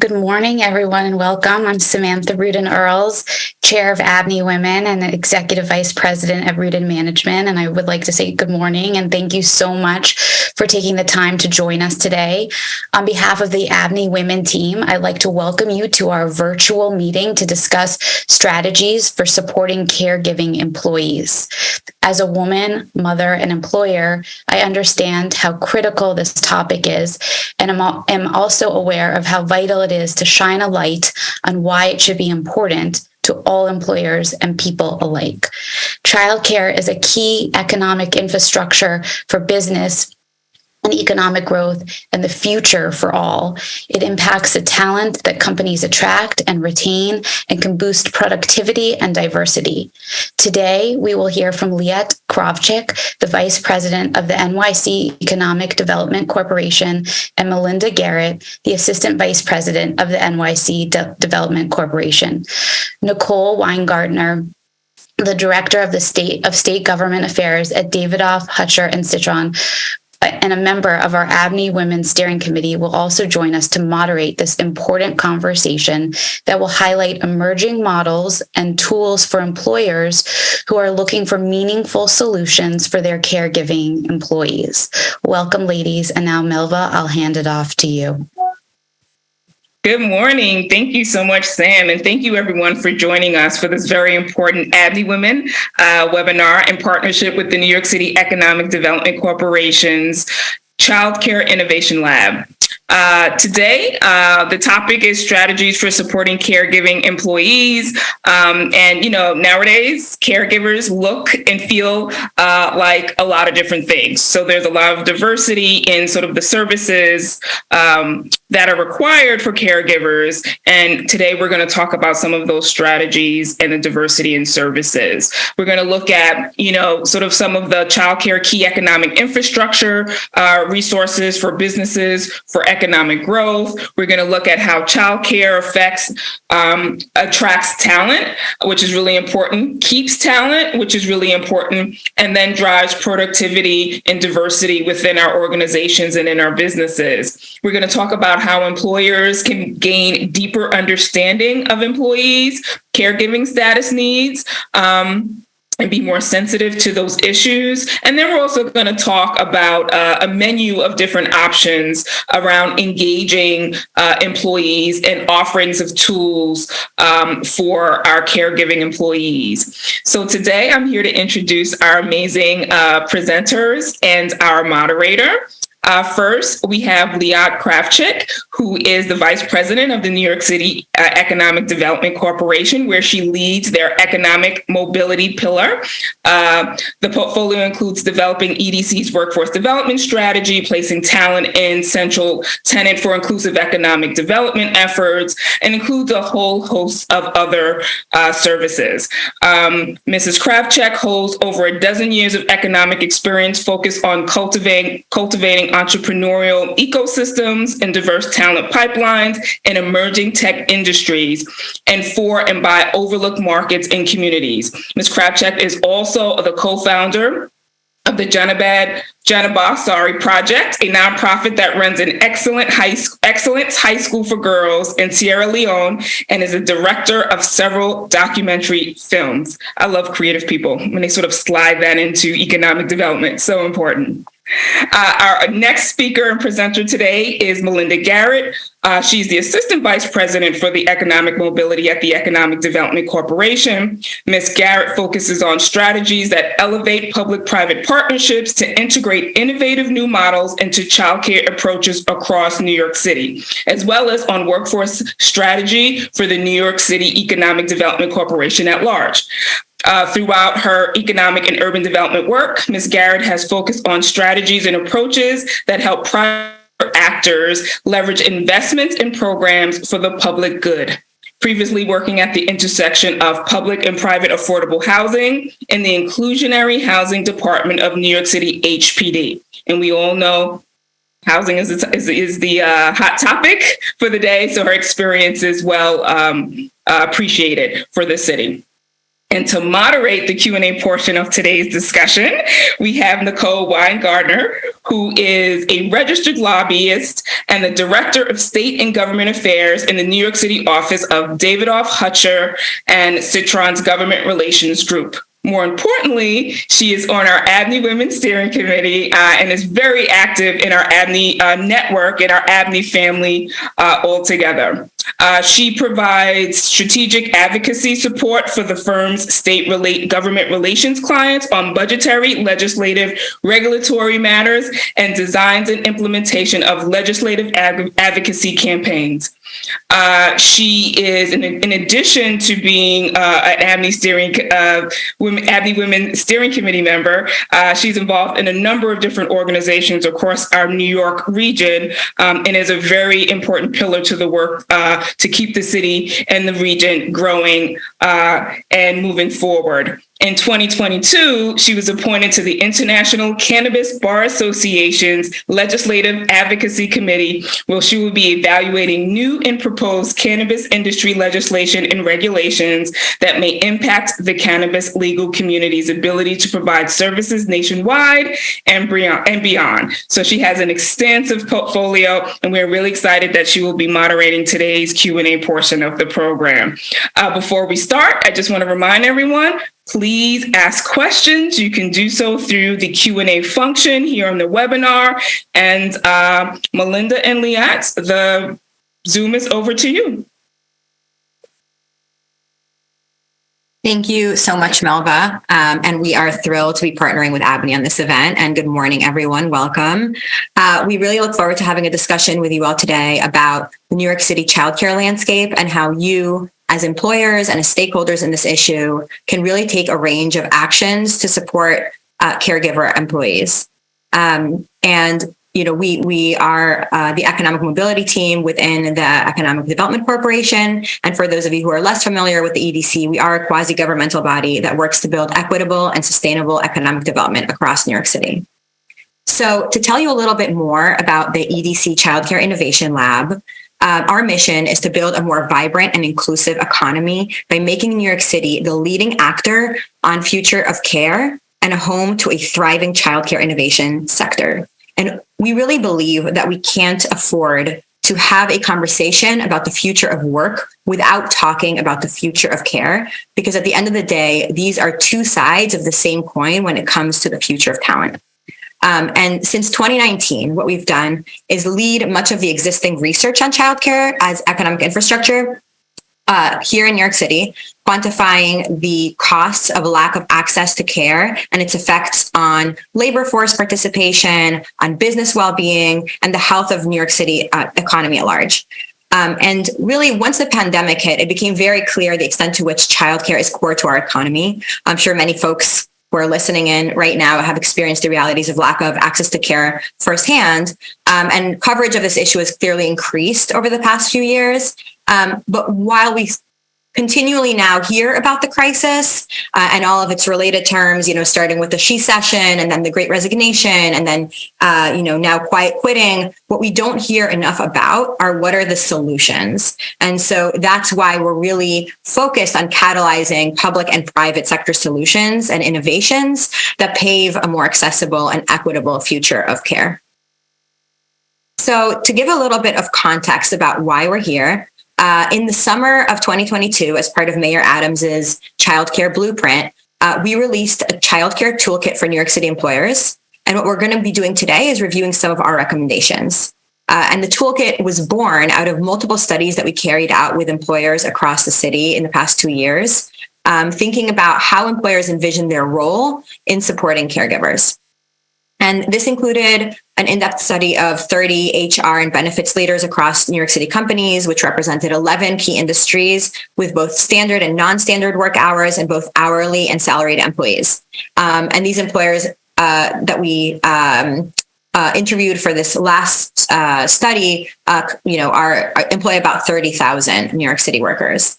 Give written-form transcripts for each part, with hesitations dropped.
Good morning, everyone, and welcome. I'm Samantha Rudin-Earls, Chair of ABNY Women and Executive Vice President at Rudin Management. And I would like to say good morning and thank you so much for taking the time to join us today. On behalf of the ABNY Women team, I'd like to welcome you to our virtual meeting to discuss strategies for supporting caregiving employees. As a woman, mother, and employer, I understand how critical this topic is, and am also aware of how vital it is to shine a light on why it should be important to all employers and people alike. Childcare is a key economic infrastructure for business and economic growth and the future for all. It impacts the talent that companies attract and retain and can boost productivity and diversity. Today, we will hear from Liat, Krawczyk, the Vice President of the NYC Economic Development Corporation, and Melinda, Garrett, the Assistant Vice President of the NYC Development Corporation. Nicole Weingartner, the Director of the State Government Affairs at Davidoff, Hutcher, and Citron, and a member of our ABNY Women Steering Committee, will also join us to moderate this important conversation that will highlight emerging models and tools for employers who are looking for meaningful solutions for their caregiving employees. Welcome, ladies. And now, Melva, I'll hand it off to you. Good morning. Thank you so much, Sam. And thank you, everyone, for joining us for this very important ABNY Women webinar in partnership with the New York City Economic Development Corporation's Childcare Innovation Lab. Today, the topic is strategies for supporting caregiving employees. Nowadays, caregivers look and feel like a lot of different things. So there's a lot of diversity in sort of the services that are required for caregivers. And today we're going to talk about some of those strategies and the diversity in services. We're going to look at, sort of some of the childcare key economic infrastructure resources for businesses for economic growth. We're going to look at how childcare attracts talent, which is really important, keeps talent, which is really important, and then drives productivity and diversity within our organizations and in our businesses. We're going to talk about how employers can gain deeper understanding of employees' caregiving status needs, and be more sensitive to those issues. And then we're also going to talk about a menu of different options around engaging employees and offerings of tools for our caregiving employees. So today I'm here to introduce our amazing presenters and our moderator. First, we have Liat Krawczyk, who is the Vice President of the New York City Economic Development Corporation, where she leads their economic mobility pillar. The portfolio includes developing EDC's workforce development strategy, placing talent in central tenet for inclusive economic development efforts, and includes a whole host of other services. Mrs. Krawczyk holds over a dozen years of economic experience focused on cultivating entrepreneurial ecosystems and diverse talent pipelines in emerging tech industries and for and by overlooked markets and communities. Ms. Krawczyk is also the co-founder of the Janabad Project, a nonprofit that runs an excellence high school for girls in Sierra Leone and is a director of several documentary films. I love creative people when they sort of slide that into economic development. So important. Our next speaker and presenter today is Melinda Garrett. She's the Assistant Vice President for the Economic Mobility at the Economic Development Corporation. Ms. Garrett focuses on strategies that elevate public-private partnerships to integrate innovative new models into childcare approaches across New York City, as well as on workforce strategy for the New York City Economic Development Corporation at large. Throughout her economic and urban development work, Ms. Garrett has focused on strategies and approaches that help private actors leverage investments and programs for the public good. Previously working at the intersection of public and private affordable housing in the Inclusionary Housing Department of New York City HPD. And we all know housing is the hot topic for the day, so her experience is well appreciated for the city. And to moderate the Q&A portion of today's discussion, we have Nicole Weingartner, who is a registered lobbyist and the Director of State and Government Affairs in the New York City office of Davidoff, Hutcher, and Citron's Government Relations Group. More importantly, she is on our ABNY Women Steering Committee and is very active in our ABNY network and our ABNY family altogether. She provides strategic advocacy support for the firm's government relations clients on budgetary, legislative, regulatory matters, and designs and implementation of legislative advocacy campaigns. She is, in addition to being an ABNY Women Steering Committee member, she's involved in a number of different organizations across our New York region, and is a very important pillar to the work to keep the city and the region growing and moving forward. In 2022, she was appointed to the International Cannabis Bar Association's Legislative Advocacy Committee, where she will be evaluating new and proposed cannabis industry legislation and regulations that may impact the cannabis legal community's ability to provide services nationwide and beyond. So she has an extensive portfolio, and we're really excited that she will be moderating today's Q&A portion of the program. Before we start, I just want to remind everyone, please ask questions. You can do so through the Q&A function here on the webinar. And Melinda and Liat, the Zoom is over to you. Thank you so much, Melva. And we are thrilled to be partnering with ABNY on this event. And good morning, everyone. Welcome. We really look forward to having a discussion with you all today about the New York City childcare landscape and how you, as employers and as stakeholders in this issue, can really take a range of actions to support caregiver employees. We are the economic mobility team within the Economic Development Corporation. And for those of you who are less familiar with the EDC, we are a quasi-governmental body that works to build equitable and sustainable economic development across New York City. So to tell you a little bit more about the EDC Childcare Innovation Lab, our mission is to build a more vibrant and inclusive economy by making New York City the leading actor on future of care and a home to a thriving childcare innovation sector. And we really believe that we can't afford to have a conversation about the future of work without talking about the future of care, because at the end of the day, these are two sides of the same coin when it comes to the future of talent. And since 2019, what we've done is lead much of the existing research on childcare as economic infrastructure here in New York City, quantifying the costs of a lack of access to care and its effects on labor force participation, on business well-being, and the health of New York City economy at large. And really, once the pandemic hit, it became very clear the extent to which childcare is core to our economy. I'm sure many folks who are listening in right now have experienced the realities of lack of access to care firsthand. And coverage of this issue has clearly increased over the past few years. But while we continually now hear about the crisis and all of its related terms, starting with the she session and then the Great Resignation and then, now quiet quitting, what we don't hear enough about are what are the solutions. And so that's why we're really focused on catalyzing public and private sector solutions and innovations that pave a more accessible and equitable future of care. So to give a little bit of context about why we're here, in the summer of 2022, as part of Mayor Adams's childcare blueprint, we released a childcare toolkit for New York City employers. And what we're going to be doing today is reviewing some of our recommendations. And the toolkit was born out of multiple studies that we carried out with employers across the city in the past 2 years, thinking about how employers envision their role in supporting caregivers. And this included an in-depth study of 30 HR and benefits leaders across New York City companies, which represented 11 key industries with both standard and non-standard work hours and both hourly and salaried employees. And these employers that we interviewed for this last study, employ about 30,000 New York City workers.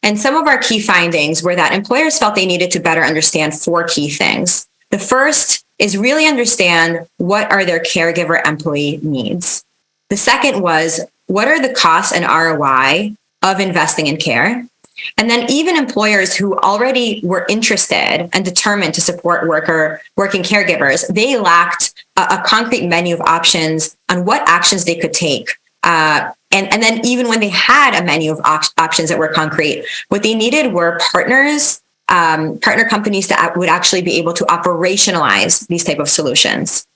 And some of our key findings were that employers felt they needed to better understand 4 key things. The first is really understand what are their caregiver employee needs. The second was, what are the costs and ROI of investing in care? And then even employers who already were interested and determined to support working caregivers, they lacked a concrete menu of options on what actions they could take. And then even when they had a menu of options that were concrete, what they needed were partner companies that would actually be able to operationalize these type of solutions.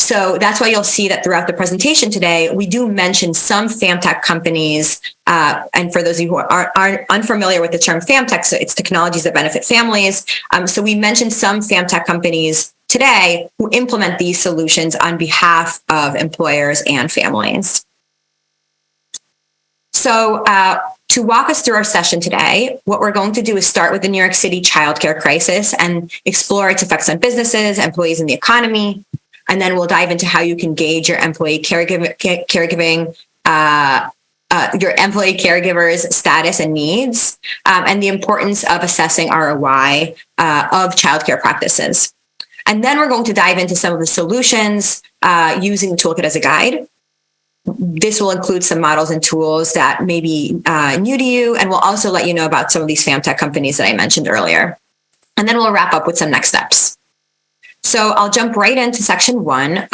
So that's why you'll see that throughout the presentation today, we do mention some FamTech companies. And for those of you who are unfamiliar with the term FamTech, so it's technologies that benefit families. So we mentioned some FamTech companies today who implement these solutions on behalf of employers and families. So to walk us through our session today, what we're going to do is start with the New York City childcare crisis and explore its effects on businesses, employees, and the economy. And then we'll dive into how you can gauge your employee caregivers' status and needs, and the importance of assessing ROI of childcare practices. And then we're going to dive into some of the solutions using the toolkit as a guide. This will include some models and tools that may be new to you, and we'll also let you know about some of these FamTech companies that I mentioned earlier. And then we'll wrap up with some next steps. So I'll jump right into section 1,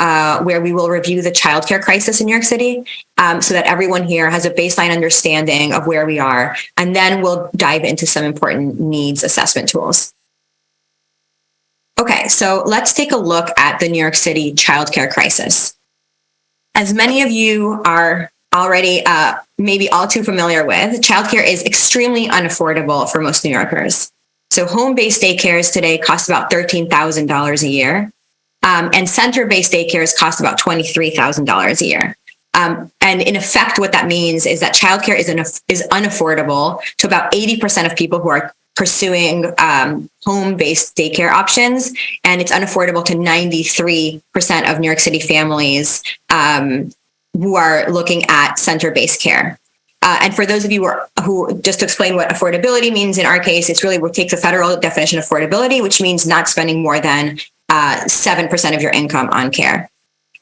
where we will review the childcare crisis in New York City, so that everyone here has a baseline understanding of where we are. And then we'll dive into some important needs assessment tools. Okay, so let's take a look at the New York City childcare crisis. As many of you are already maybe all too familiar with, childcare is extremely unaffordable for most New Yorkers. So home-based daycares today cost about $13,000 a year, and center-based daycares cost about $23,000 a year. And in effect, what that means is that childcare is unaffordable to about 80% of people who are pursuing home-based daycare options, and it's unaffordable to 93% of New York City families who are looking at center-based care. And for those of you who, just to explain what affordability means in our case, it's really, we'll take the federal definition of affordability, which means not spending more than 7% of your income on care.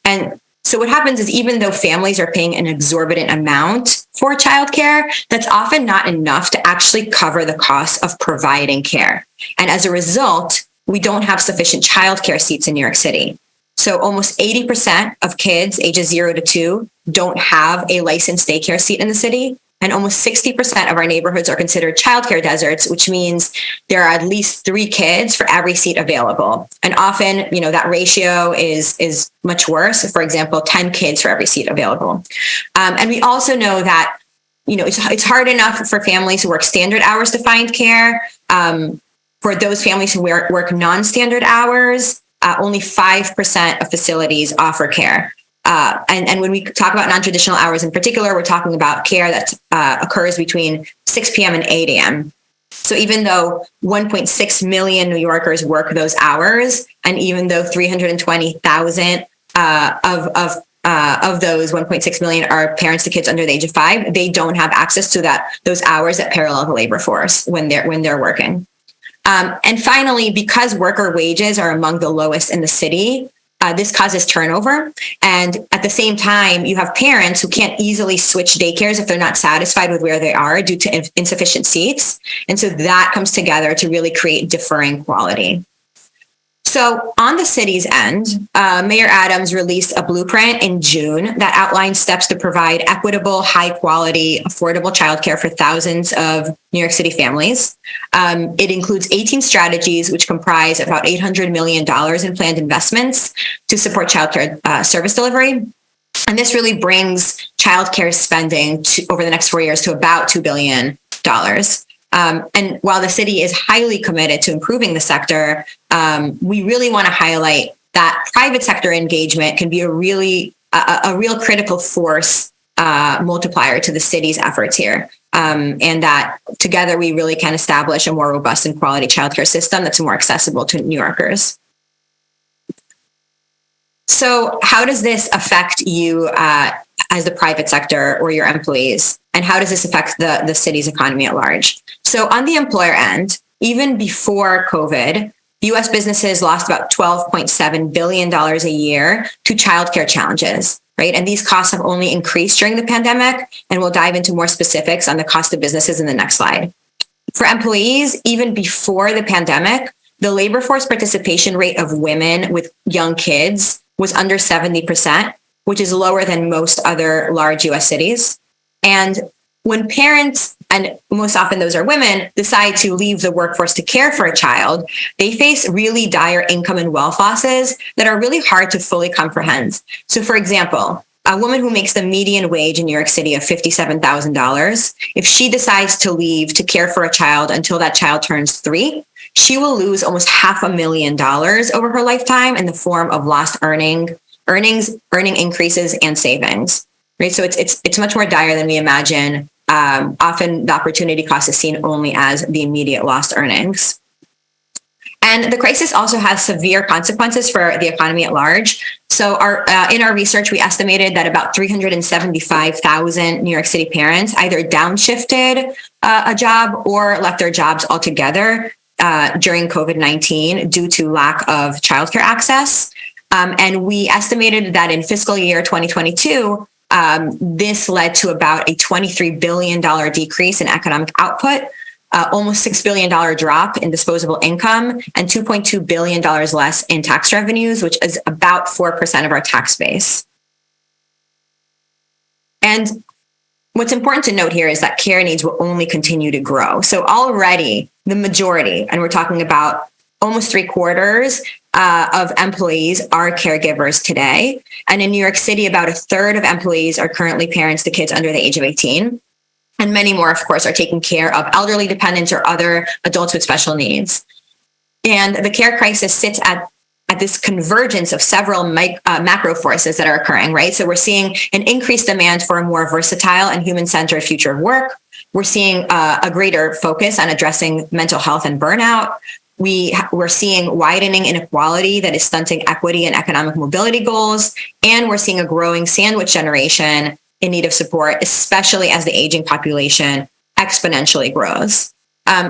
And so what happens is, even though families are paying an exorbitant amount for childcare, that's often not enough to actually cover the cost of providing care. And as a result, we don't have sufficient childcare seats in New York City. So almost 80% of kids ages 0 to 2 don't have a licensed daycare seat in the city. And almost 60% of our neighborhoods are considered childcare deserts, which means there are at least 3 kids for every seat available. And often, that ratio is much worse. For example, 10 kids for every seat available. And we also know that, it's hard enough for families who work standard hours to find care. For those families who work non-standard hours, only 5% of facilities offer care. And when we talk about non-traditional hours in particular, we're talking about care that occurs between 6 p.m. and 8 a.m. So even though 1.6 million New Yorkers work those hours, and even though 320,000 of those 1.6 million are parents to kids under the age of 5, they don't have access to those hours that parallel the labor force when they're working. And finally, because worker wages are among the lowest in the city, this causes turnover. And at the same time, you have parents who can't easily switch daycares if they're not satisfied with where they are due to insufficient seats. And so that comes together to really create differing quality. So on the city's end, Mayor Adams released a blueprint in June that outlines steps to provide equitable, high quality, affordable childcare for thousands of New York City families. It includes 18 strategies, which comprise about $800 million in planned investments to support childcare service delivery. And this really brings childcare spending over the next 4 years to about $2 billion. And while the city is highly committed to improving the sector, we really want to highlight that private sector engagement can be a real critical force multiplier to the city's efforts here. And that together we really can establish a more robust and quality childcare system that's more accessible to New Yorkers. So how does this affect you as the private sector or your employees? And how does this affect the city's economy at large? So on the employer end, even before COVID, U.S. businesses lost about $12.7 billion a year to childcare challenges, right? And these costs have only increased during the pandemic, and we'll dive into more specifics on the cost of businesses in the next slide. For employees, even before the pandemic, the labor force participation rate of women with young kids was under 70%, which is lower than most other large US cities. And when parents, and most often those are women, decide to leave the workforce to care for a child, they face really dire income and wealth losses that are really hard to fully comprehend. So for example, a woman who makes the median wage in New York City of $57,000, if she decides to leave to care for a child until that child turns 3, she will lose almost $500,000 over her lifetime in the form of lost earning increases and savings. Right? So it's much more dire than we imagine. Often the opportunity cost is seen only as the immediate lost earnings. And the crisis also has severe consequences for the economy at large. So in our research, we estimated that about 375,000 New York City parents either downshifted a job or left their jobs altogether during COVID-19 due to lack of childcare access. And we estimated that in fiscal year 2022, this led to about a $23 billion decrease in economic output, almost $6 billion drop in disposable income, and $2.2 billion less in tax revenues, which is about 4% of our tax base. And what's important to note here is that care needs will only continue to grow. So already the majority, and we're talking about almost 3/4 of employees are caregivers today. And in New York City, about 1/3 of employees are currently parents to kids under the age of 18. And many more, of course, are taking care of elderly dependents or other adults with special needs. And the care crisis sits at this convergence of several macro forces that are occurring, right? So we're seeing an increased demand for a more versatile and human-centered future of work. We're seeing a greater focus on addressing mental health and burnout. We're seeing widening inequality that is stunting equity and economic mobility goals. And we're seeing a growing sandwich generation in need of support, especially as the aging population exponentially grows.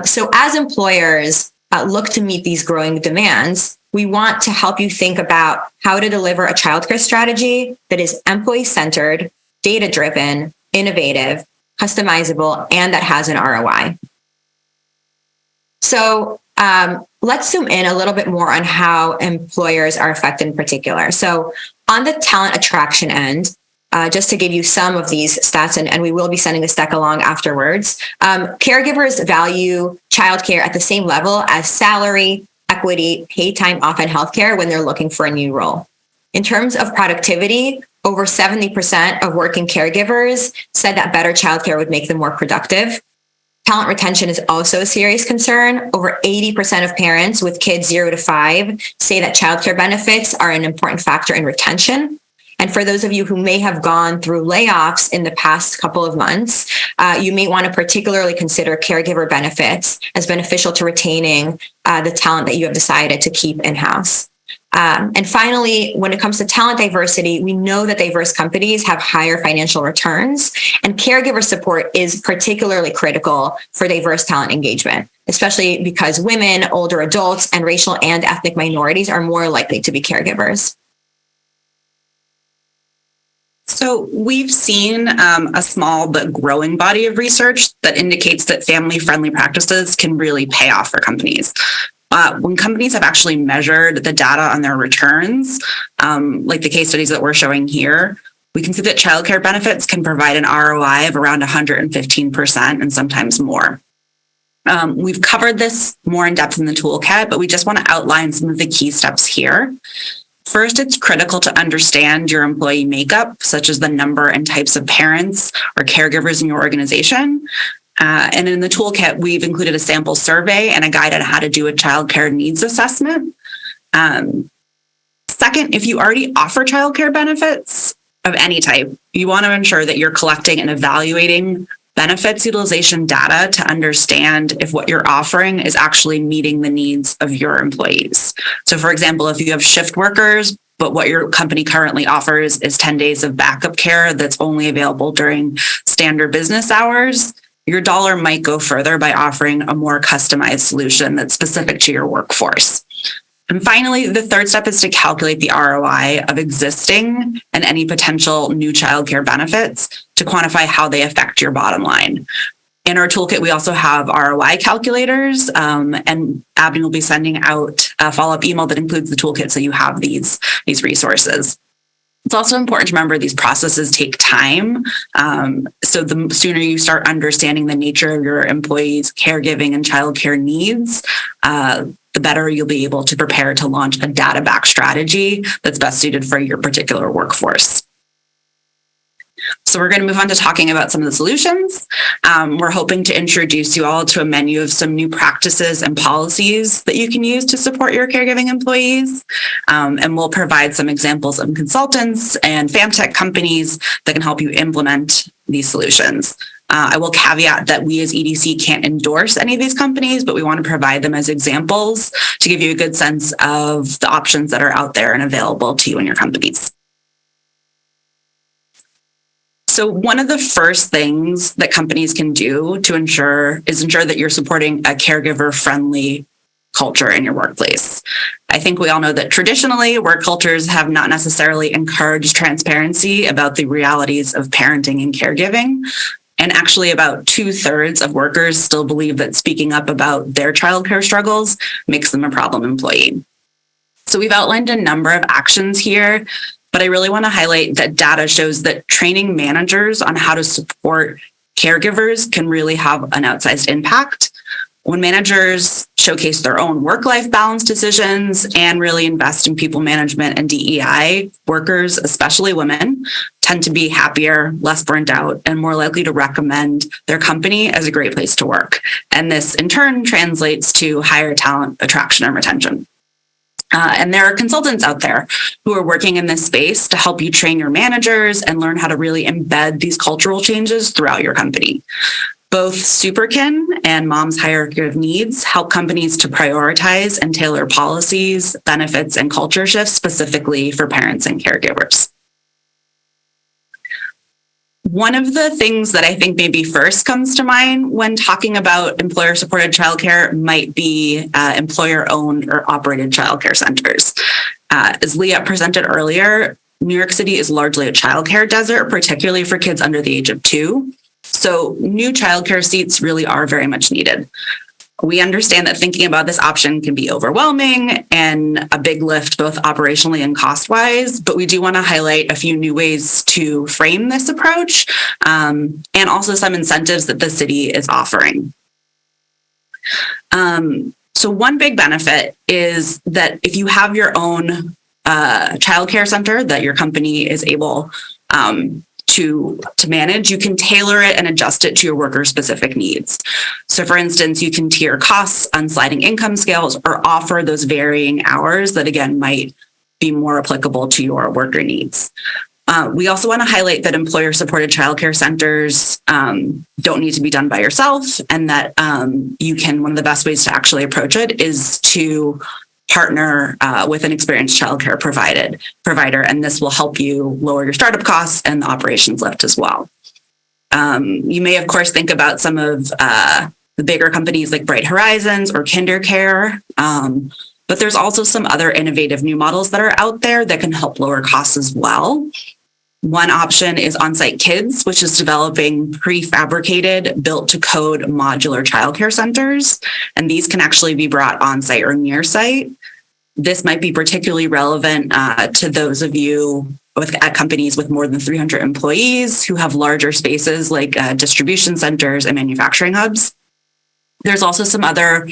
So as employers look to meet these growing demands, we want to help you think about how to deliver a childcare strategy that is employee-centered, data-driven, innovative, customizable, and that has an ROI. So let's zoom in a little bit more on how employers are affected in particular. So on the talent attraction end, just to give you some of these stats, and we will be sending this deck along afterwards, caregivers value childcare at the same level as salary, equity, paid time off, and healthcare when they're looking for a new role. In terms of productivity, over 70% of working caregivers said that better childcare would make them more productive. Talent retention is also a serious concern. Over 80% of parents with kids 0 to 5 say that childcare benefits are an important factor in retention. And for those of you who may have gone through layoffs in the past couple of months, you may want to particularly consider caregiver benefits as beneficial to retaining the talent that you have decided to keep in-house. And finally, when it comes to talent diversity, we know that diverse companies have higher financial returns, and caregiver support is particularly critical for diverse talent engagement, especially because women, older adults, and racial and ethnic minorities are more likely to be caregivers. So we've seen a small but growing body of research that indicates that family-friendly practices can really pay off for companies. When companies have actually measured the data on their returns, like the case studies that we're showing here, we can see that childcare benefits can provide an ROI of around 115% and sometimes more. We've covered this more in depth in the toolkit, but we just want to outline some of the key steps here. First, it's critical to understand your employee makeup, such as the number and types of parents or caregivers in your organization. And in the toolkit, we've included a sample survey and a guide on how to do a childcare needs assessment. Second, if you already offer childcare benefits of any type, you want to ensure that you're collecting and evaluating benefits utilization data to understand if what you're offering is actually meeting the needs of your employees. So for example, if you have shift workers, but what your company currently offers is 10 days of backup care that's only available during standard business hours, your dollar might go further by offering a more customized solution that's specific to your workforce. And finally, the third step is to calculate the ROI of existing and any potential new childcare benefits to quantify how they affect your bottom line. In our toolkit, we also have ROI calculators, and ABNY will be sending out a follow-up email that includes the toolkit, so you have these resources. It's also important to remember these processes take time. So the sooner you start understanding the nature of your employees' caregiving and childcare needs, the better you'll be able to prepare to launch a data-backed strategy that's best suited for your particular workforce. So we're going to move on to talking about some of the solutions. We're hoping to introduce you all to a menu of some new practices and policies that you can use to support your caregiving employees. And we'll provide some examples of consultants and FamTech companies that can help you implement these solutions. I will caveat that we as EDC can't endorse any of these companies, but we want to provide them as examples to give you a good sense of the options that are out there and available to you and your companies. So one of the first things that companies can do to ensure that you're supporting a caregiver-friendly culture in your workplace. I think we all know that traditionally work cultures have not necessarily encouraged transparency about the realities of parenting and caregiving. And actually about 2/3 of workers still believe that speaking up about their childcare struggles makes them a problem employee. So we've outlined a number of actions here, but I really want to highlight that data shows that training managers on how to support caregivers can really have an outsized impact. When managers showcase their own work-life balance decisions and really invest in people management and DEI, workers, especially women, tend to be happier, less burnt out, and more likely to recommend their company as a great place to work. And this in turn translates to higher talent attraction and retention. And there are consultants out there who are working in this space to help you train your managers and learn how to really embed these cultural changes throughout your company. Both Superkin and Mom's Hierarchy of Needs help companies to prioritize and tailor policies, benefits, and culture shifts specifically for parents and caregivers. One of the things that I think maybe first comes to mind when talking about employer-supported childcare might be employer-owned or operated childcare centers. As Liat presented earlier, New York City is largely a childcare desert, particularly for kids under the age of 2. So new childcare seats really are very much needed. We understand that thinking about this option can be overwhelming and a big lift, both operationally and cost-wise, but we do want to highlight a few new ways to frame this approach, and also some incentives that the city is offering. So one big benefit is that if you have your own childcare center that your company is able to manage, you can tailor it and adjust it to your worker specific needs. So for instance, you can tier costs on sliding income scales or offer those varying hours that again might be more applicable to your worker needs. We also want to highlight that employer supported childcare centers don't need to be done by yourself, and that one of the best ways to actually approach it is to partner with an experienced childcare provider, and this will help you lower your startup costs and the operations lift as well. You may, of course, think about some of the bigger companies like Bright Horizons or KinderCare, but there's also some other innovative new models that are out there that can help lower costs as well. One option is On-Site Kids, which is developing prefabricated, built-to-code modular childcare centers, and these can actually be brought on-site or near-site. This might be particularly relevant to those of you at companies with more than 300 employees who have larger spaces like distribution centers and manufacturing hubs. There's also some other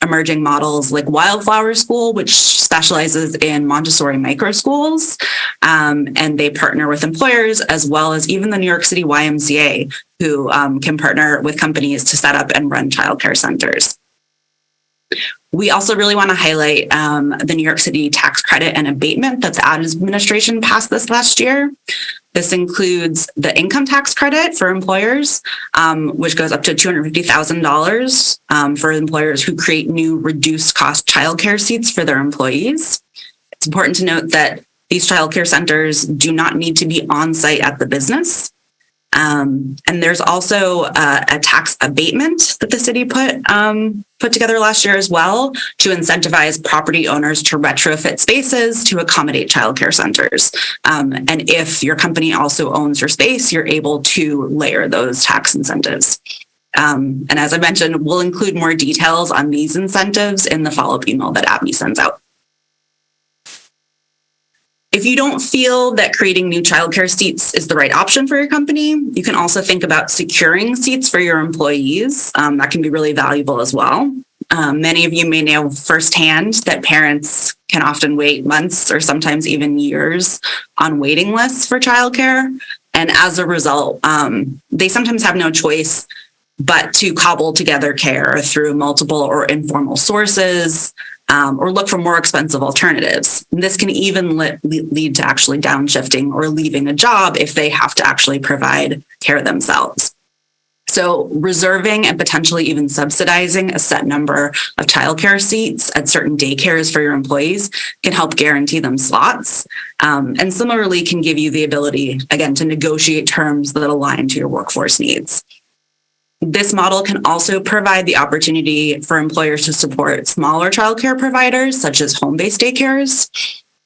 emerging models like Wildflower School, which specializes in Montessori micro schools, and they partner with employers as well as even the New York City YMCA, who can partner with companies to set up and run childcare centers. We also really want to highlight the New York City tax credit and abatement that the administration passed this last year. This includes the income tax credit for employers, which goes up to $250,000 for employers who create new reduced cost childcare seats for their employees. It's important to note that these childcare centers do not need to be on site at the business. And there's also a tax abatement that the city put together last year as well to incentivize property owners to retrofit spaces to accommodate childcare centers. And if your company also owns your space, you're able to layer those tax incentives. And as I mentioned, we'll include more details on these incentives in the follow-up email that ABNY sends out. If you don't feel that creating new childcare seats is the right option for your company, you can also think about securing seats for your employees. That can be really valuable as well. Many of you may know firsthand that parents can often wait months or sometimes even years on waiting lists for childcare. And as a result, they sometimes have no choice but to cobble together care through multiple or informal sources, or look for more expensive alternatives. And this can even lead to actually downshifting or leaving a job if they have to actually provide care themselves. So reserving and potentially even subsidizing a set number of childcare seats at certain daycares for your employees can help guarantee them slots. And similarly can give you the ability, again, to negotiate terms that align to your workforce needs. This model can also provide the opportunity for employers to support smaller childcare providers, such as home-based daycares.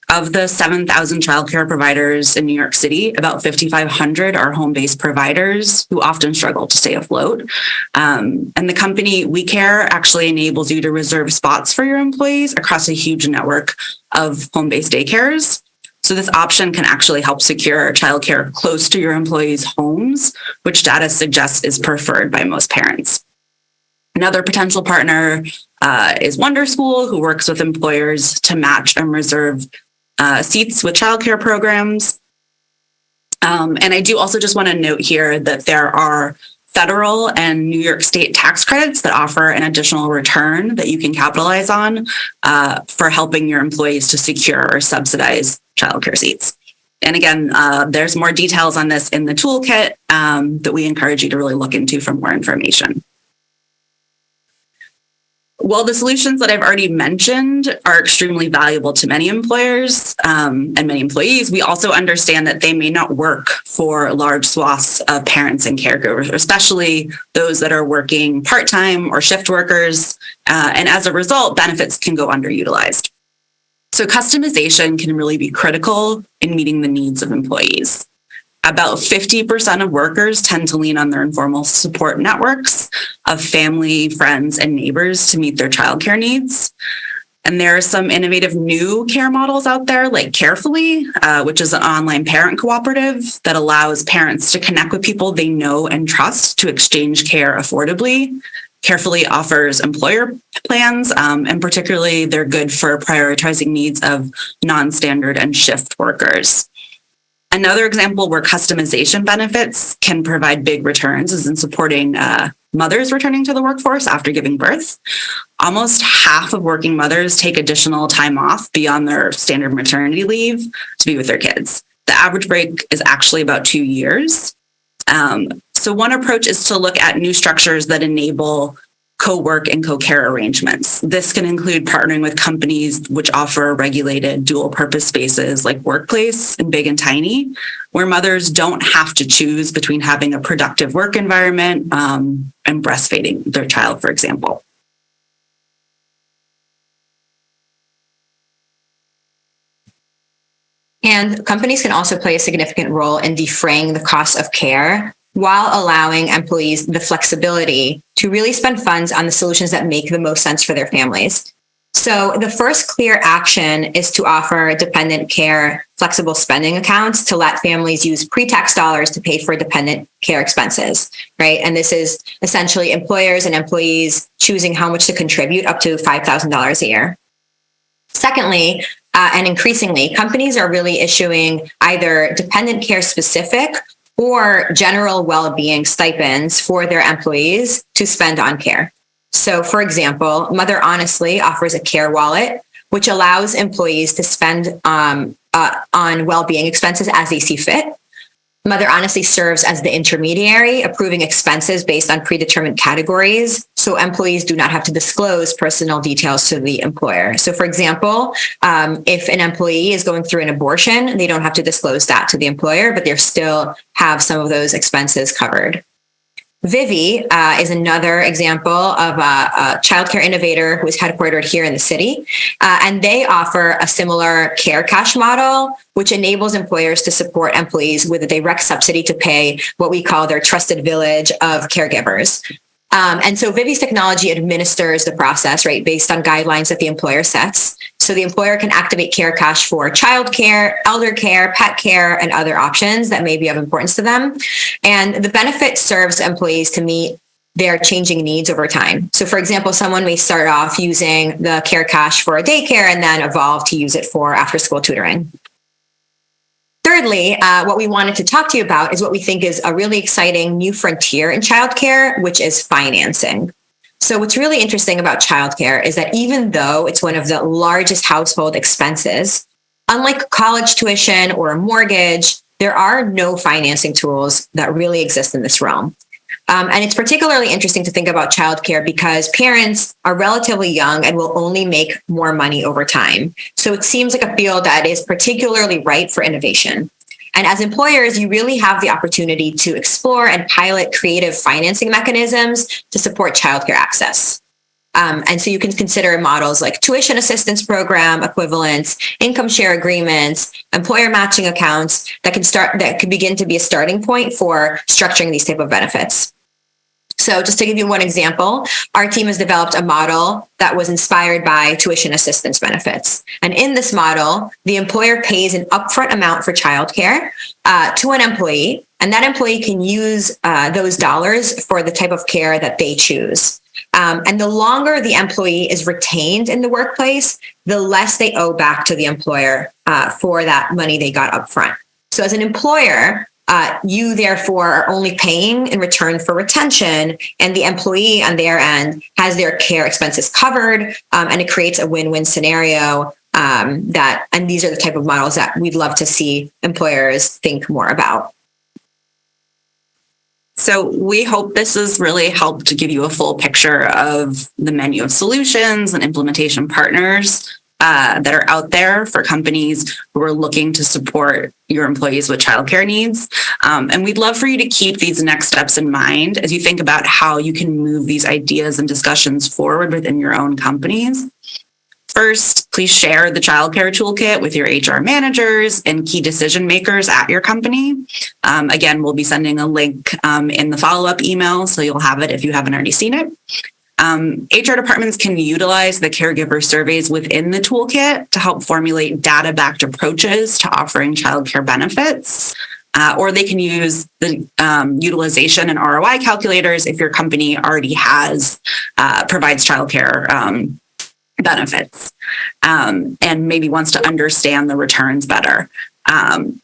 Of the 7,000 childcare providers in New York City, about 5,500 are home-based providers who often struggle to stay afloat. And the company WeCare actually enables you to reserve spots for your employees across a huge network of home-based daycares. So this option can actually help secure childcare close to your employees' homes, which data suggests is preferred by most parents. Another potential partner is Wonder School, who works with employers to match and reserve seats with childcare programs. And I do also just want to note here that there are federal and New York State tax credits that offer an additional return that you can capitalize on for helping your employees to secure or subsidize childcare seats. And again, there's more details on this in the toolkit that we encourage you to really look into for more information. While the solutions that I've already mentioned are extremely valuable to many employers and many employees, we also understand that they may not work for large swaths of parents and caregivers, especially those that are working part-time or shift workers. And as a result, benefits can go underutilized. So customization can really be critical in meeting the needs of employees. About 50% of workers tend to lean on their informal support networks of family, friends, and neighbors to meet their childcare needs. And there are some innovative new care models out there, like Carefully, which is an online parent cooperative that allows parents to connect with people they know and trust to exchange care affordably. Carefully offers employer plans, and particularly they're good for prioritizing needs of non-standard and shift workers. Another example where customization benefits can provide big returns is in supporting mothers returning to the workforce after giving birth. Almost half of working mothers take additional time off beyond their standard maternity leave to be with their kids. The average break is actually about 2 years. So one approach is to look at new structures that enable co-work and co-care arrangements. This can include partnering with companies which offer regulated dual-purpose spaces like Workplace and Big and Tiny, where mothers don't have to choose between having a productive work environment and breastfeeding their child, for example. And companies can also play a significant role in defraying the cost of care while allowing employees the flexibility to really spend funds on the solutions that make the most sense for their families. So the first clear action is to offer dependent care flexible spending accounts to let families use pre-tax dollars to pay for dependent care expenses, right? And this is essentially employers and employees choosing how much to contribute up to $5,000 a year. Secondly, and increasingly, companies are really issuing either dependent care specific or general well-being stipends for their employees to spend on care. So for example, Mother Honestly offers a care wallet, which allows employees to spend on well-being expenses as they see fit. Mother honestly serves as the intermediary, approving expenses based on predetermined categories, so employees do not have to disclose personal details to the employer. So, for example, if an employee is going through an abortion, they don't have to disclose that to the employer, but they still have some of those expenses covered. Vivi is another example of a childcare innovator who is headquartered here in the city. And they offer a similar care cash model, which enables employers to support employees with a direct subsidy to pay what we call their trusted village of caregivers. And so Vivi's technology administers the process, right, based on guidelines that the employer sets. So the employer can activate care cash for childcare, elder care, pet care, and other options that may be of importance to them. And the benefit serves employees to meet their changing needs over time. So for example, someone may start off using the care cash for a daycare and then evolve to use it for after-school tutoring. Thirdly, what we wanted to talk to you about is what we think is a really exciting new frontier in childcare, which is financing. So what's really interesting about childcare is that even though it's one of the largest household expenses, unlike college tuition or a mortgage, there are no financing tools that really exist in this realm. And it's particularly interesting to think about childcare because parents are relatively young and will only make more money over time. So it seems like a field that is particularly ripe for innovation. And as employers, you really have the opportunity to explore and pilot creative financing mechanisms to support childcare access. And so you can consider models like tuition assistance program equivalents, income share agreements, employer matching accounts that can begin to be a starting point for structuring these type of benefits. So just to give you one example, our team has developed a model that was inspired by tuition assistance benefits. And in this model, the employer pays an upfront amount for childcare to an employee, and that employee can use those dollars for the type of care that they choose. And the longer the employee is retained in the workplace, the less they owe back to the employer for that money they got upfront. So as an employer, you therefore are only paying in return for retention, and the employee on their end has their care expenses covered, and it creates a win-win scenario and these are the type of models that we'd love to see employers think more about. So we hope this has really helped to give you a full picture of the menu of solutions and implementation partners that are out there for companies who are looking to support your employees with childcare needs. And we'd love for you to keep these next steps in mind as you think about how you can move these ideas and discussions forward within your own companies. First, please share the Childcare Toolkit with your HR managers and key decision makers at your company. Again, we'll be sending a link in the follow-up email, so you'll have it if you haven't already seen it. HR departments can utilize the caregiver surveys within the toolkit to help formulate data-backed approaches to offering childcare benefits, or they can use the utilization and ROI calculators if your company already provides childcare benefits and maybe wants to understand the returns better. And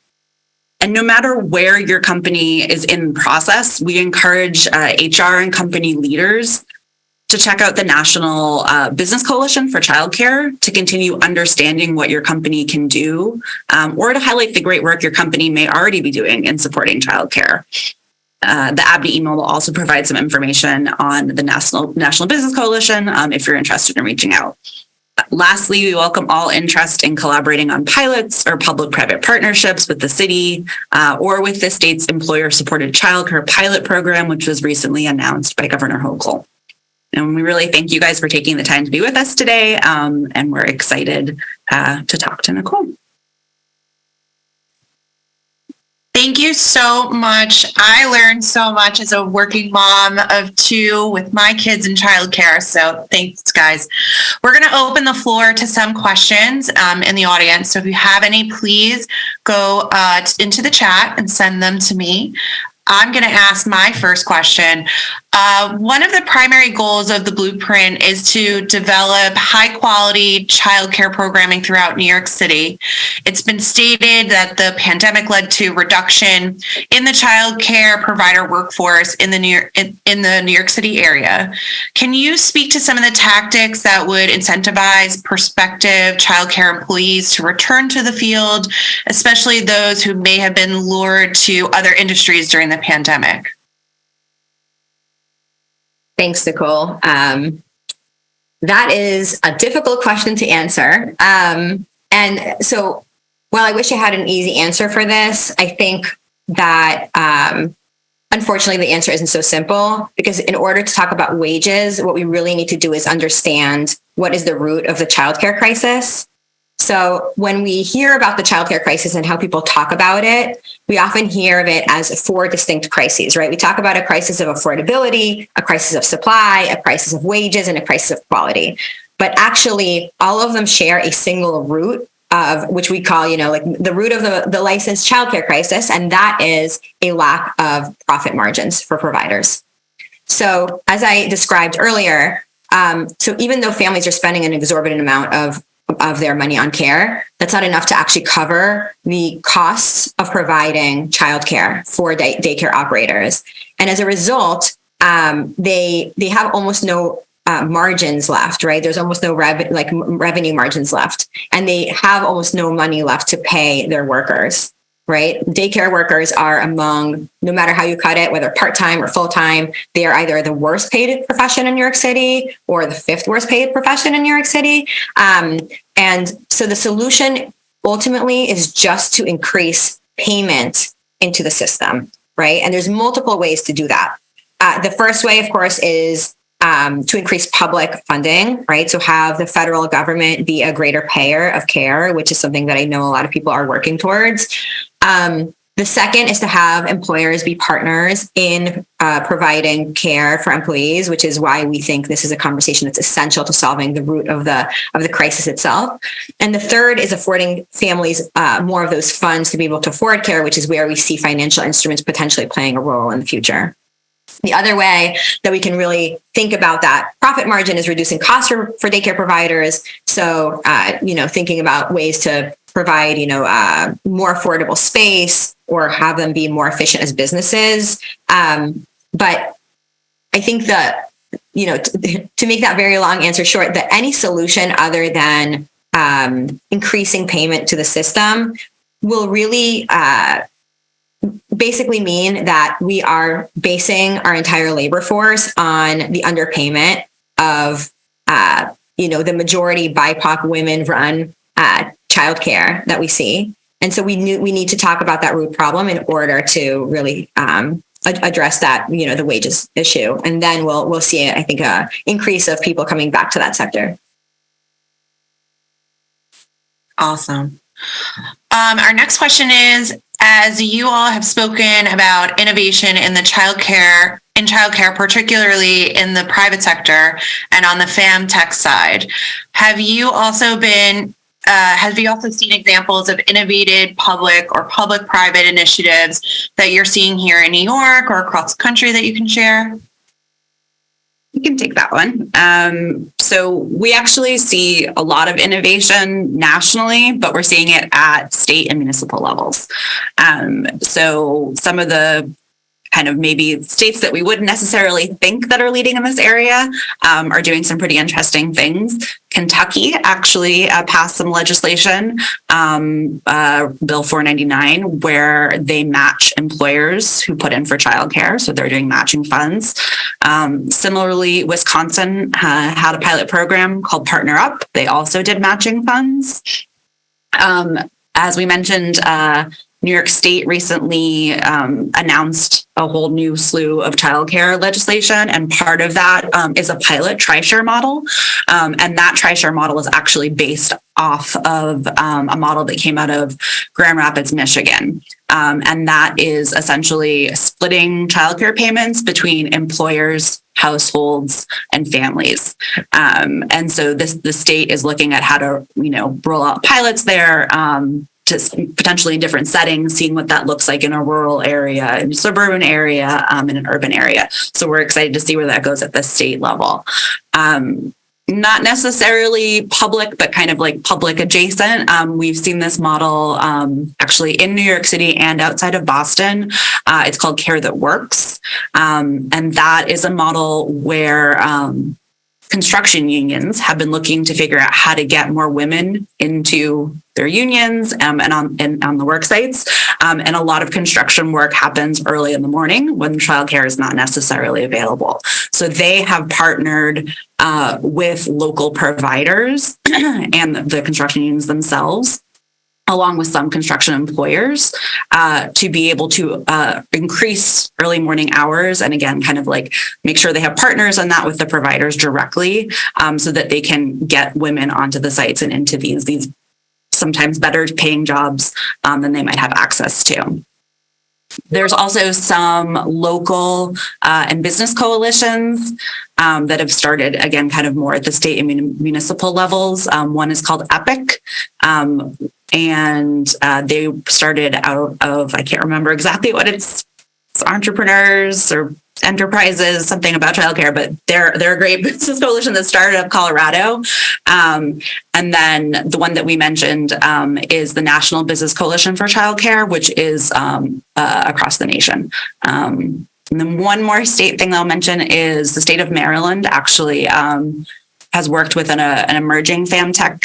no matter where your company is in the process, we encourage HR and company leaders to check out the National Business Coalition for Childcare to continue understanding what your company can do, or to highlight the great work your company may already be doing in supporting childcare. The ABNY email will also provide some information on the National Business Coalition if you're interested in reaching out. Lastly, we welcome all interest in collaborating on pilots or public-private partnerships with the city or with the state's employer-supported childcare pilot program, which was recently announced by Governor Hochul. And we really thank you guys for taking the time to be with us today, and we're excited to talk to Nicole. Thank you so much. I learned so much as a working mom of two with my kids in childcare. So thanks, guys. We're going to open the floor to some questions in the audience. So if you have any, please go into the chat and send them to me. I'm going to ask my first question. One of the primary goals of the Blueprint is to develop high quality childcare programming throughout New York City. It's been stated that the pandemic led to reduction in the child care provider workforce in the New York City area. Can you speak to some of the tactics that would incentivize prospective child care employees to return to the field, especially those who may have been lured to other industries during the pandemic? Thanks, Nicole. That is a difficult question to answer. And so while I wish I had an easy answer for this, I think that unfortunately the answer isn't so simple, because in order to talk about wages, what we really need to do is understand what is the root of the childcare crisis. So when we hear about the childcare crisis and how people talk about it, we often hear of it as 4 distinct crises, right? We talk about a crisis of affordability, a crisis of supply, a crisis of wages, and a crisis of quality. But actually, all of them share a single root of which we call, like the root of the licensed childcare crisis, and that is a lack of profit margins for providers. So as I described earlier, so even though families are spending an exorbitant amount of their money on care, that's not enough to actually cover the costs of providing childcare for daycare operators. And as a result, they have almost no margins left, right? There's almost no revenue margins left, and they have almost no money left to pay their workers, right? Daycare workers are among, no matter how you cut it, whether part-time or full-time, they are either the worst paid profession in New York City or the 5th worst paid profession in New York City. And so the solution ultimately is just to increase payment into the system, right? And there's multiple ways to do that. The first way, of course, is to increase public funding, right? So have the federal government be a greater payer of care, which is something that I know a lot of people are working towards. The second is to have employers be partners in providing care for employees, which is why we think this is a conversation that's essential to solving the root of the crisis itself. And the third is affording families more of those funds to be able to afford care, which is where we see financial instruments potentially playing a role in the future. The other way that we can really think about that profit margin is reducing costs for daycare providers. So, thinking about ways to provide, more affordable space or have them be more efficient as businesses. But I think that, to make that very long answer short, that any solution other than increasing payment to the system will really basically mean that we are basing our entire labor force on the underpayment of, the majority BIPOC women run childcare that we see. And so we need to talk about that root problem in order to really address that, the wages issue. And then we'll see, I think, a increase of people coming back to that sector. Awesome. Our next question is, as you all have spoken about innovation in the childcare, particularly in the private sector and on the FamTech side, have you also seen examples of innovative public or public-private initiatives that you're seeing here in New York or across the country that you can share? You can take that one. So we actually see a lot of innovation nationally, but we're seeing it at state and municipal levels. So some of the kind of maybe states that we wouldn't necessarily think that are leading in this area are doing some pretty interesting things. Kentucky actually passed some legislation, Bill 499, where they match employers who put in for childcare. So they're doing matching funds. Similarly, Wisconsin had a pilot program called Partner Up. They also did matching funds. As we mentioned, New York State recently announced a whole new slew of childcare legislation, and part of that is a pilot TriShare model. And that TriShare model is actually based off of a model that came out of Grand Rapids, Michigan. And that is essentially splitting childcare payments between employers, households, and families. And so the state is looking at how to, roll out pilots there, just potentially in different settings, seeing what that looks like in a rural area, in a suburban area, in an urban area. So we're excited to see where that goes at the state level. not necessarily public, but kind of like public adjacent. We've seen this model actually in New York City and outside of Boston. It's called Care That Works. And that is a model where construction unions have been looking to figure out how to get more women into their unions and on the work sites. And a lot of construction work happens early in the morning when childcare is not necessarily available. So they have partnered with local providers and the construction unions themselves, along with some construction employers, to be able to increase early morning hours. And again, kind of like make sure they have partners on that with the providers directly, so that they can get women onto the sites and into these sometimes better paying jobs than they might have access to. There's also some local and business coalitions that have started, again, kind of more at the state and municipal levels. One is called EPIC. And they started out of, I can't remember exactly what it's entrepreneurs or enterprises, something about childcare, but they're a great business coalition that started out of Colorado. And then the one that we mentioned is the National Business Coalition for Childcare, which is across the nation. And then one more state thing I'll mention is the state of Maryland actually has worked with an emerging FamTech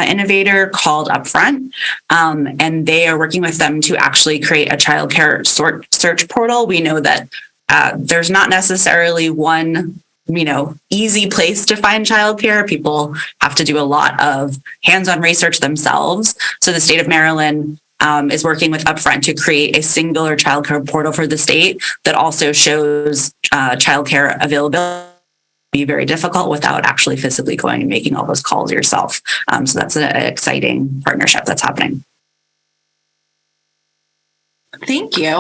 innovator called Upfront. And they are working with them to actually create a childcare search portal. We know that there's not necessarily one, easy place to find childcare. People have to do a lot of hands-on research themselves. So the state of Maryland is working with Upfront to create a singular childcare portal for the state that also shows childcare availability. Be very difficult without actually physically going and making all those calls yourself. So that's an exciting partnership that's happening. Thank you.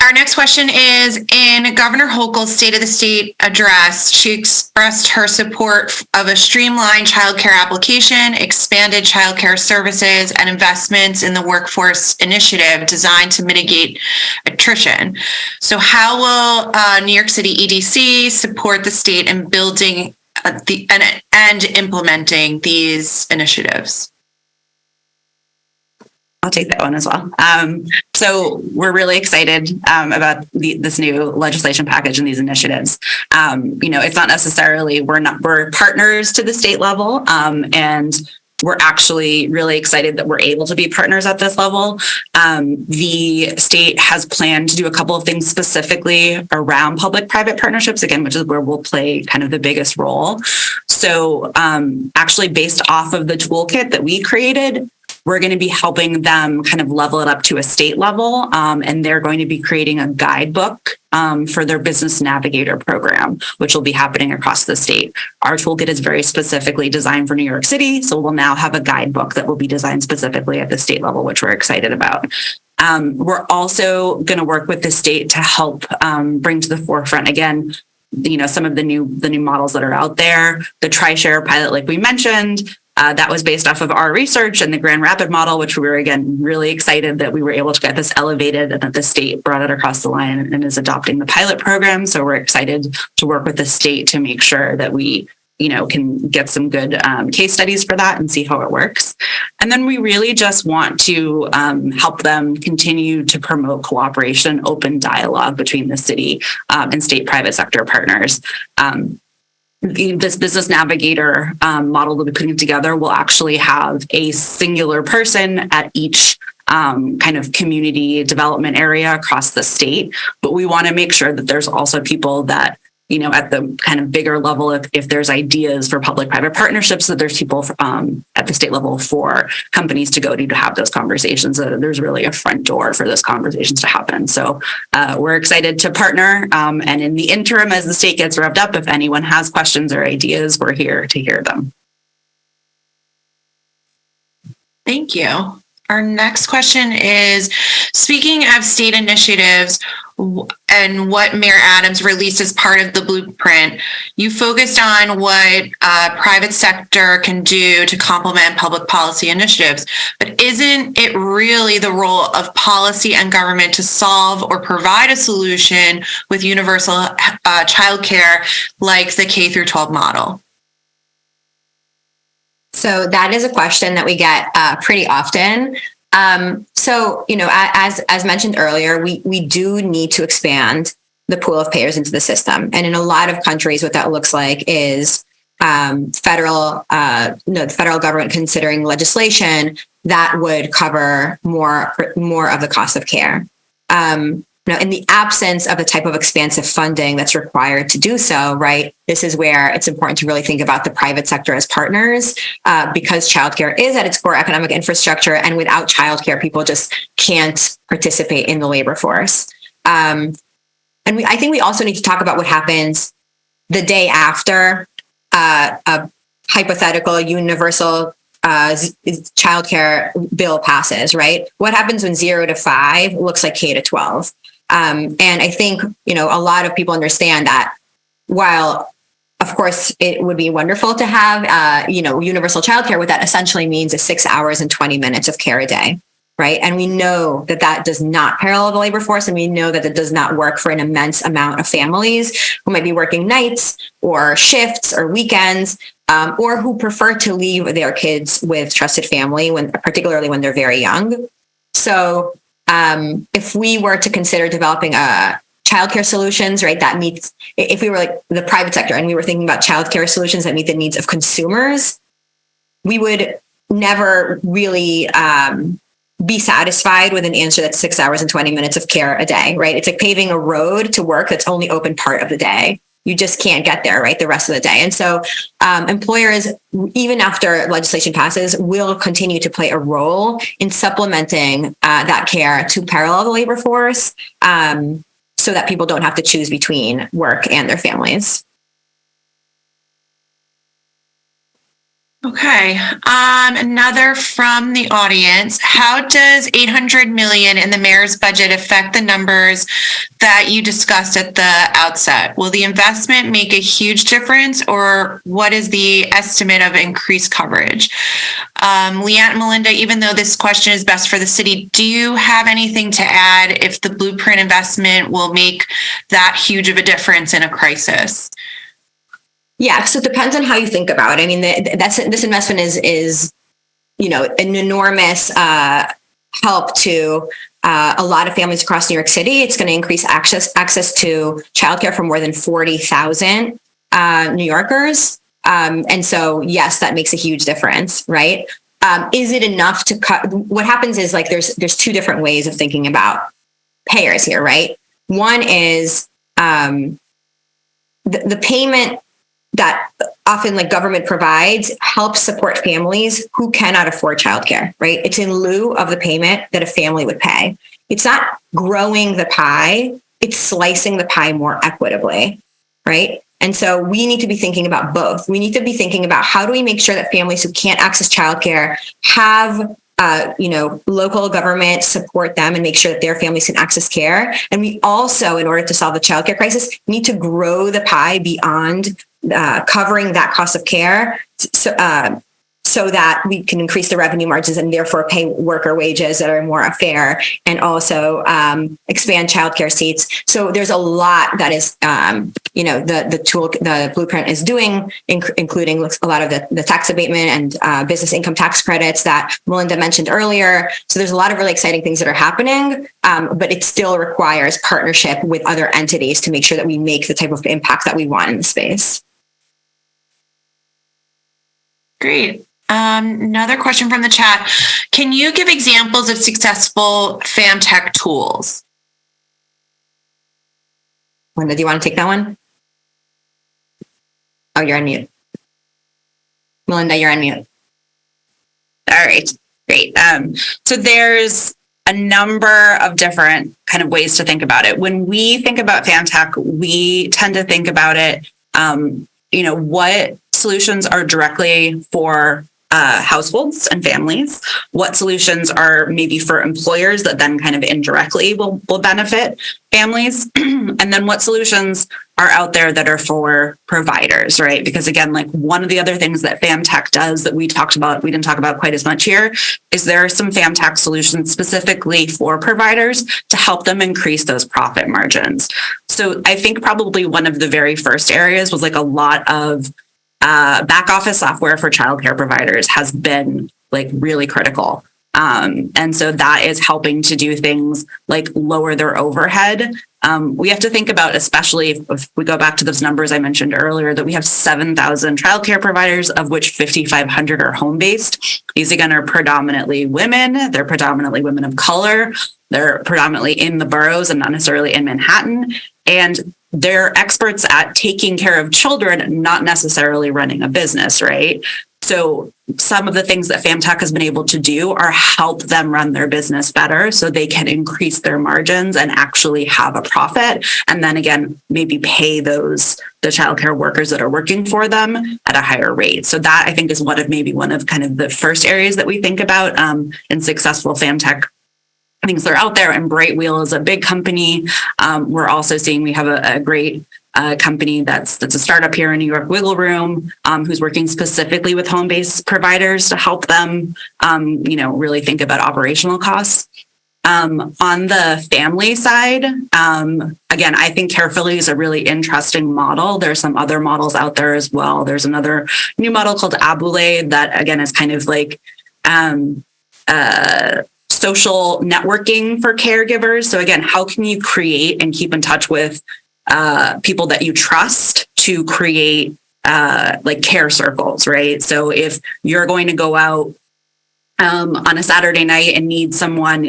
Our next question is, in Governor Hochul's State of the State address, she expressed her support of a streamlined childcare application, expanded childcare services, and investments in the workforce initiative designed to mitigate attrition. So how will New York City EDC support the state in building and implementing these initiatives? I'll take that one as well. So we're really excited about this new legislation package and these initiatives. It's not necessarily, we're partners to the state level, and we're actually really excited that we're able to be partners at this level. The state has planned to do a couple of things specifically around public-private partnerships, again, which is where we'll play kind of the biggest role. So actually based off of the toolkit that we created, we're going to be helping them kind of level it up to a state level, and they're going to be creating a guidebook for their business navigator program, which will be happening across the state. Our toolkit is very specifically designed for New York City, so we'll now have a guidebook that will be designed specifically at the state level, which we're excited about. We're also going to work with the state to help bring to the forefront, again, some of the new models that are out there. The Tri-Share pilot, like we mentioned, that was based off of our research and the Grand Rapid model, which we were, again, really excited that we were able to get this elevated and that the state brought it across the line and is adopting the pilot program. So we're excited to work with the state to make sure that we, can get some good case studies for that and see how it works. And then we really just want to help them continue to promote cooperation, open dialogue between the city and state private sector partners. This business navigator model that we're putting together will actually have a singular person at each kind of community development area across the state. But we want to make sure that there's also people that, at the kind of bigger level, if there's ideas for public-private partnerships, that there's people at the state level for companies to go to have those conversations. There's really a front door for those conversations to happen. So we're excited to partner. And in the interim, as the state gets revved up, if anyone has questions or ideas, we're here to hear them. Thank you. Our next question is, speaking of state initiatives and what Mayor Adams released as part of the blueprint, you focused on what private sector can do to complement public policy initiatives. But isn't it really the role of policy and government to solve or provide a solution with universal childcare like the K through 12 model? So that is a question that we get pretty often. So, as mentioned earlier, we do need to expand the pool of payers into the system. And in a lot of countries, what that looks like is the federal government considering legislation that would cover more of the cost of care. In the absence of the type of expansive funding that's required to do so, right, this is where it's important to really think about the private sector as partners, because childcare is at its core economic infrastructure, and without childcare, people just can't participate in the labor force. I think we also need to talk about what happens the day after a hypothetical universal childcare bill passes, right? What happens when 0 to 5 looks like K to 12? And I think, a lot of people understand that while, of course, it would be wonderful to have, universal childcare, what that essentially means is 6 hours and 20 minutes of care a day, right? And we know that does not parallel the labor force, and we know that it does not work for an immense amount of families who might be working nights or shifts or weekends, or who prefer to leave their kids with trusted family, particularly when they're very young. So if we were to consider developing childcare solutions, right, if we were like the private sector and we were thinking about childcare solutions that meet the needs of consumers, we would never really be satisfied with an answer that's 6 hours and 20 minutes of care a day, right? It's like paving a road to work that's only open part of the day. You just can't get there, right, the rest of the day. And so employers, even after legislation passes, will continue to play a role in supplementing that care to parallel the labor force, so that people don't have to choose between work and their families. Okay. Another from the audience. How does 800 million in the mayor's budget affect the numbers that you discussed at the outset? Will the investment make a huge difference, or what is the estimate of increased coverage? Liat and Melinda, even though this question is best for the city, do you have anything to add if the blueprint investment will make that huge of a difference in a crisis? Yeah, so it depends on how you think about it. I mean, this investment is an enormous help to a lot of families across New York City. It's going to increase access to childcare for more than 40,000 New Yorkers. And so, yes, that makes a huge difference, right? Is it enough to cut? What happens is there's two different ways of thinking about payers here, right? One is the payment that often government provides helps support families who cannot afford childcare, right? It's in lieu of the payment that a family would pay. It's not growing the pie, it's slicing the pie more equitably, right? And so we need to be thinking about both. We need to be thinking about how do we make sure that families who can't access childcare have local government support them and make sure that their families can access care. And we also, in order to solve the childcare crisis, need to grow the pie beyond covering that cost of care, so that we can increase the revenue margins and therefore pay worker wages that are more fair, and also expand childcare seats. So there's a lot that is, the blueprint is doing, including a lot of the tax abatement and business income tax credits that Melinda mentioned earlier. So there's a lot of really exciting things that are happening, but it still requires partnership with other entities to make sure that we make the type of impact that we want in the space. Great. Another question from the chat. Can you give examples of successful FamTech tools? Melinda, do you want to take that one? Oh, you're on mute. Melinda, you're on mute. All right, great. So there's a number of different kind of ways to think about it. When we think about FamTech, we tend to think about it, what solutions are directly for households and families, what solutions are maybe for employers that then kind of indirectly will benefit families, and then what solutions are out there that are for providers, right? Because again, one of the other things that FamTech does that we didn't talk about quite as much here, is there are some FamTech solutions specifically for providers to help them increase those profit margins. So I think probably one of the very first areas was a lot of back office software for childcare providers has been like really critical. And so that is helping to do things like lower their overhead. We have to think about, especially if we go back to those numbers I mentioned earlier, that we have 7,000 childcare providers, of which 5,500 are home-based. These, again, are predominantly women. They're predominantly women of color. They're predominantly in the boroughs and not necessarily in Manhattan. And they're experts at taking care of children, not necessarily running a business, right? So some of the things that FamTech has been able to do are help them run their business better so they can increase their margins and actually have a profit. And then again, maybe pay the childcare workers that are working for them at a higher rate. So that, I think, is one of kind of the first areas that we think about in successful FamTech things that are out there. And Brightwheel is a big company. We're also seeing we have a great company that's a startup here in New York, Wiggle Room, who's working specifically with home-based providers to help them, really think about operational costs. On the family side, again, I think Carefully is a really interesting model. There's some other models out there as well. There's another new model called ABNY that, again, is kind of like social networking for caregivers. So again, how can you create and keep in touch with people that you trust to create like care circles, right? So if you're going to go out on a Saturday night and need someone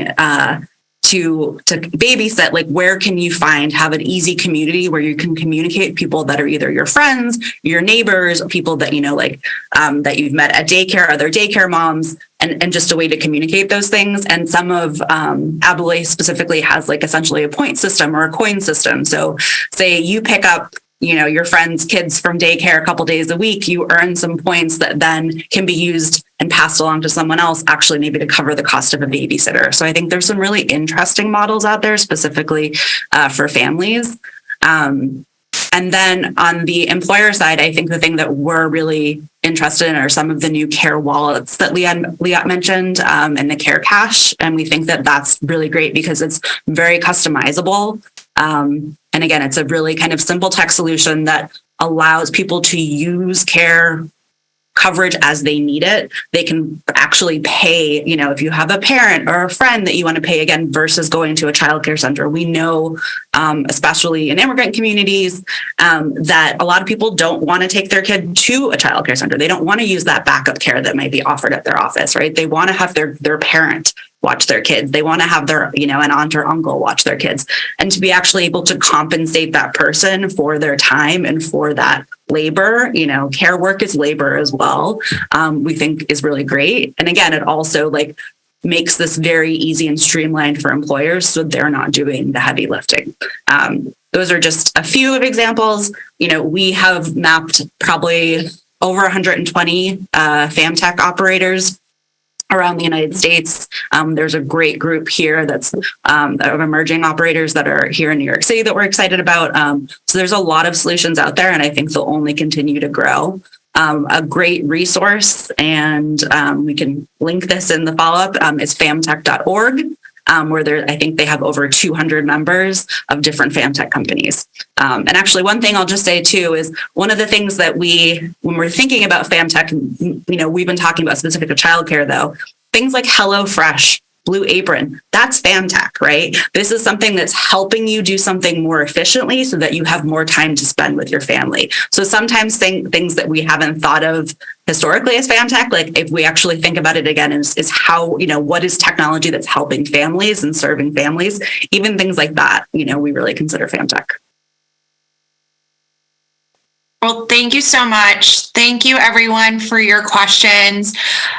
to babysit, like where can you have an easy community where you can communicate people that are either your friends, your neighbors, people that that you've met at daycare, other daycare moms, and just a way to communicate those things. And some of ABNY specifically has like essentially a point system or a coin system. So say you pick up your friend's kids from daycare a couple days a week, you earn some points that then can be used and passed along to someone else, actually maybe to cover the cost of a babysitter. So I think there's some really interesting models out there specifically for families. And then on the employer side, I think the thing that we're really interested in are some of the new care wallets that Liat mentioned and the care cash. And we think that that's really great because it's very customizable. And again, it's a really kind of simple tech solution that allows people to use care coverage as they need it. They can actually pay, if you have a parent or a friend that you want to pay again versus going to a childcare center. We know, especially in immigrant communities, that a lot of people don't want to take their kid to a childcare center. They don't want to use that backup care that might be offered at their office, right? They want to have their parent watch their kids. They want to have their, an aunt or uncle watch their kids. And to be actually able to compensate that person for their time and for that labor, care work is labor as well, we think is really great. And again, it also makes this very easy and streamlined for employers so they're not doing the heavy lifting. Those are just a few of examples. We have mapped probably over 120 FamTech operators around the United States. There's a great group here that's of emerging operators that are here in New York City that we're excited about. So there's a lot of solutions out there, and I think they'll only continue to grow. A great resource, and we can link this in the follow-up, is famtech.org, where I think they have over 200 members of different FamTech companies. And actually, one thing I'll just say too is one of the things that when we're thinking about FamTech, we've been talking about specific to childcare though, things like HelloFresh, Blue Apron, that's FamTech, right? This is something that's helping you do something more efficiently so that you have more time to spend with your family. So sometimes things that we haven't thought of historically as FamTech, like if we actually think about it again, is how, what is technology that's helping families and serving families? Even things like that, we really consider FamTech. Well, thank you so much. Thank you, everyone, for your questions.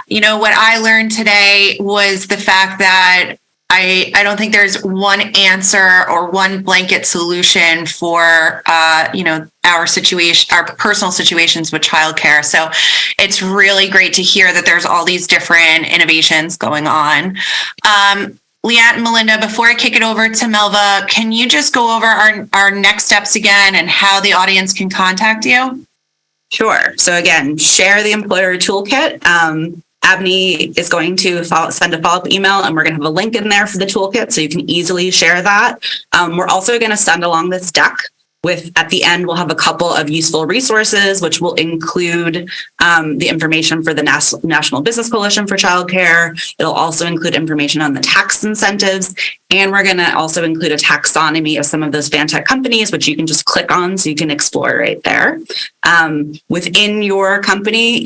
What I learned today was the fact that I don't think there's one answer or one blanket solution for, our situation, our personal situations with childcare. So it's really great to hear that there's all these different innovations going on. Liat and Melinda, before I kick it over to Melva, can you just go over our next steps again and how the audience can contact you? Sure. So again, share the employer toolkit. ABNY is going to send a follow-up email, and we're going to have a link in there for the toolkit so you can easily share that. We're also going to send along this deck At the end, we'll have a couple of useful resources, which will include the information for the National Business Coalition for Childcare. It'll also include information on the tax incentives. And we're going to also include a taxonomy of some of those FamTech companies, which you can just click on so you can explore right there. Within your company,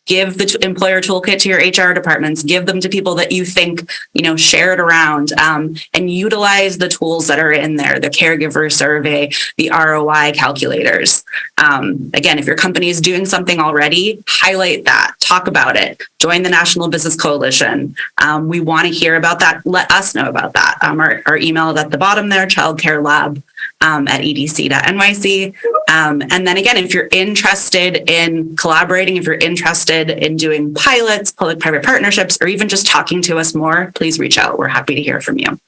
give the employer toolkit to your HR departments, give them to people that you think, share it around, and utilize the tools that are in there, the caregiver survey, the ROI calculators. Again, if your company is doing something already, highlight that, talk about it, join the National Business Coalition. We want to hear about that. Let us know about that. Our email is at the bottom there, childcarelab at edc.nyc. And then again, if you're interested in collaborating, if you're interested in doing pilots, public-private partnerships, or even just talking to us more, please reach out. We're happy to hear from you.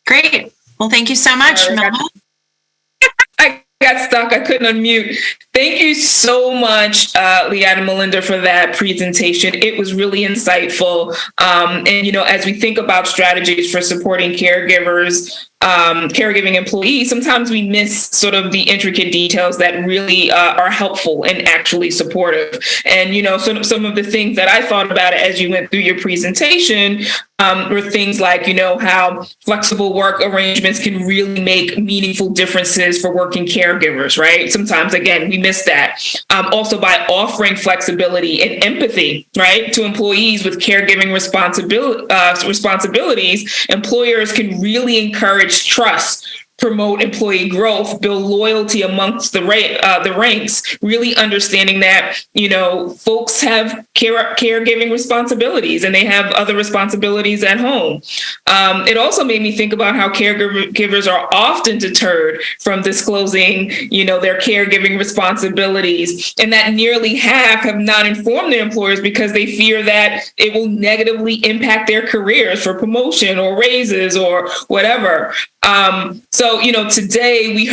Great. Well, thank you so much. I got stuck. I couldn't unmute. Thank you so much, Liat and Melinda, for that presentation. It was really insightful. And, as we think about strategies for supporting caregivers, caregiving employees, sometimes we miss sort of the intricate details that really are helpful and actually supportive. And, some of the things that I thought about as you went through your presentation were things like, how flexible work arrangements can really make meaningful differences for working caregivers, right? Sometimes, again, we miss that. Also by offering flexibility and empathy, right, to employees with caregiving responsibilities, employers can really encourage trust, promote employee growth, build loyalty amongst the ranks, really understanding that, folks have caregiving responsibilities and they have other responsibilities at home. It also made me think about how caregivers are often deterred from disclosing, their caregiving responsibilities, and that nearly half have not informed their employers because they fear that it will negatively impact their careers for promotion or raises or whatever. So, today we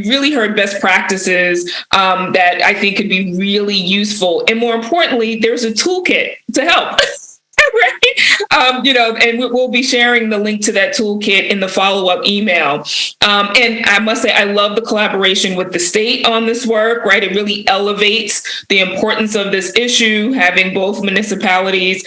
really heard best practices that I think could be really useful. And more importantly, there's a toolkit to help. Right? And we'll be sharing the link to that toolkit in the follow-up email. And I must say, I love the collaboration with the state on this work, right? It really elevates the importance of this issue, having both the municipality,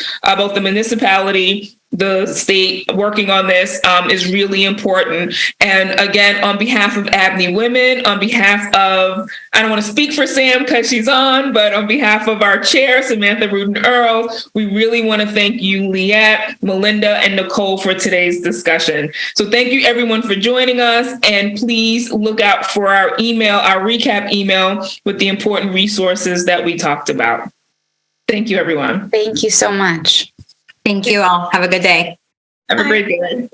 the state working on this is really important. And again, on behalf of ABNY Women, on behalf of, I don't want to speak for Sam because she's on, but on behalf of our chair, Samantha Rudin-Earls, we really want to thank you, Liat, Melinda, and Nicole for today's discussion. So thank you everyone for joining us, and please look out for our recap email with the important resources that we talked about. Thank you, everyone. Thank you so much. Thank you all. Have a good day. Have a great day.